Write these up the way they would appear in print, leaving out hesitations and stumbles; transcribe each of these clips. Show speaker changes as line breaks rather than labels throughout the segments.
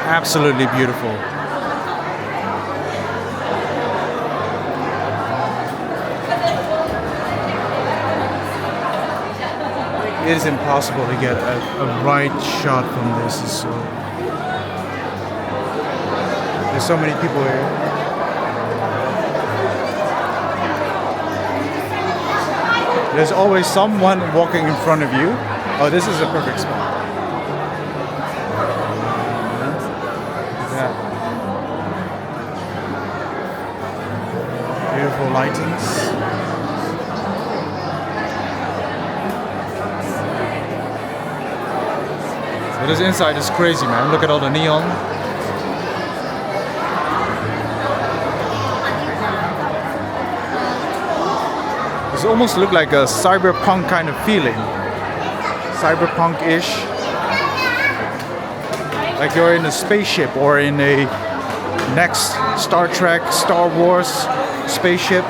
Absolutely beautiful. It is impossible to get a right shot from this. There's so many people here. There's always someone walking in front of you. Oh, this is a perfect spot. Yeah. Beautiful lightings. But this inside is crazy, man. Look at all the neon. It almost look like a cyberpunk kind of feeling. Cyberpunk-ish. Like you're in a spaceship or in a next Star Trek, Star Wars spaceship.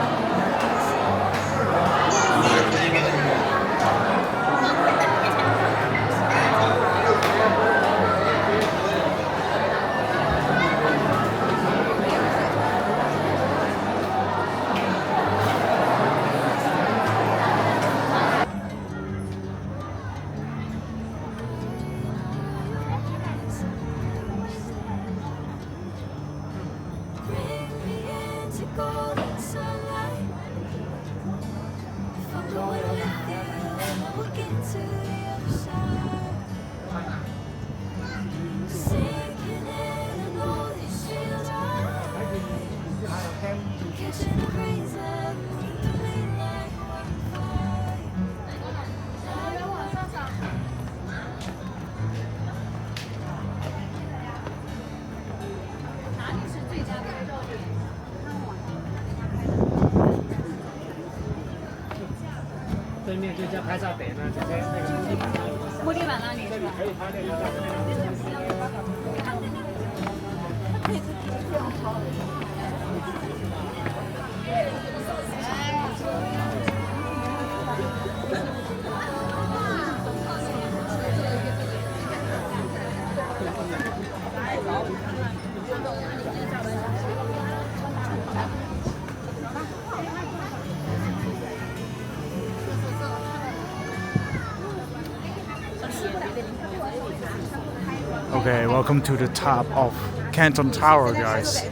Okay, welcome to the top of Canton Tower, guys.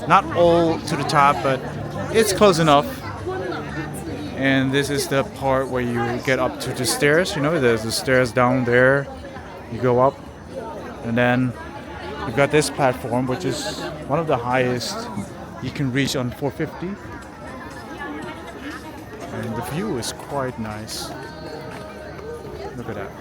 Not all to the top, but it's close enough. And this is the part where you get up to the stairs. You know, there's the stairs down there. You go up, and then you've got this platform, which is one of the highest you can reach on 450. And the view is quite nice. Look at that.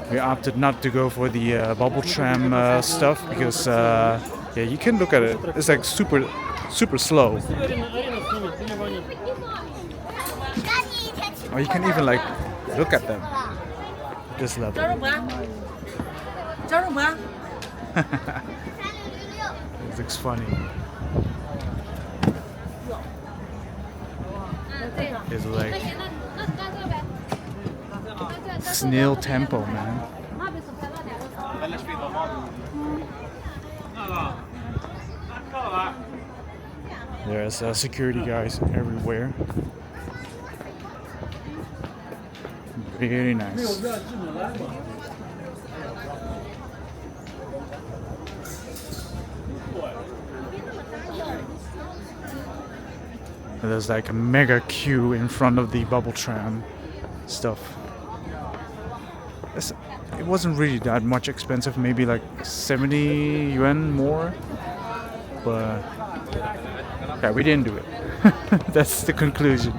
We opted not to go for the bubble tram stuff because yeah, you can look at it. It's like super slow. Or you can even like look at them at this level. It looks funny. It's like snail temple, man. There's security guys everywhere. Very nice. There's like a mega queue in front of the bubble tram stuff. It wasn't really that much expensive, maybe like 70 yuan more, but yeah, we didn't do it. That's the conclusion.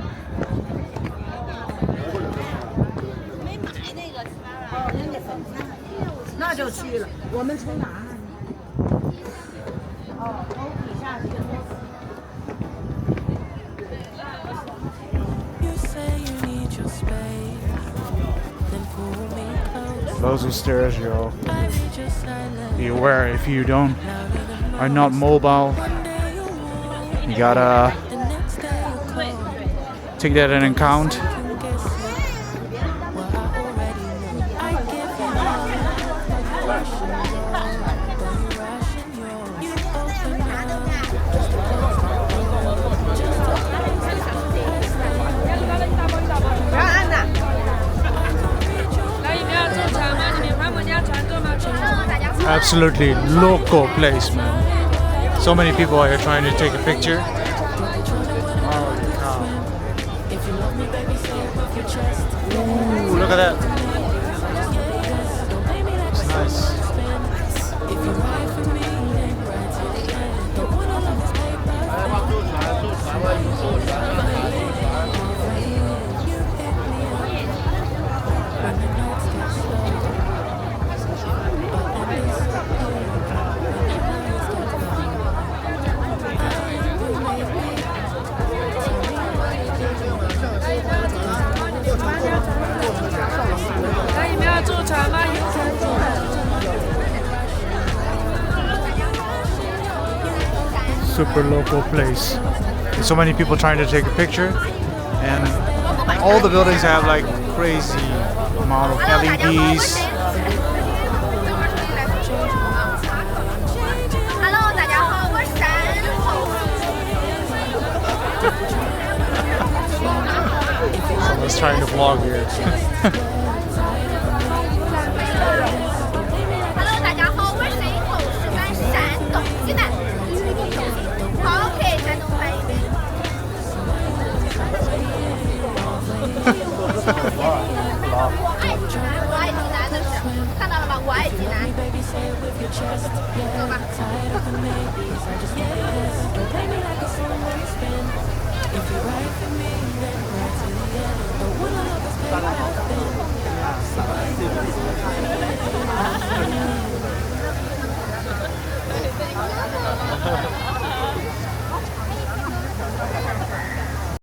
Those who stare at you, be aware if you are not mobile, you gotta take that into account. Absolutely local place, man. So many people are here trying to take a picture. Oh, cow. Ooh, look at that. It's nice. Super local place. There's so many people trying to take a picture, and all the buildings have like crazy amount of LEDs. Someone's trying to vlog here.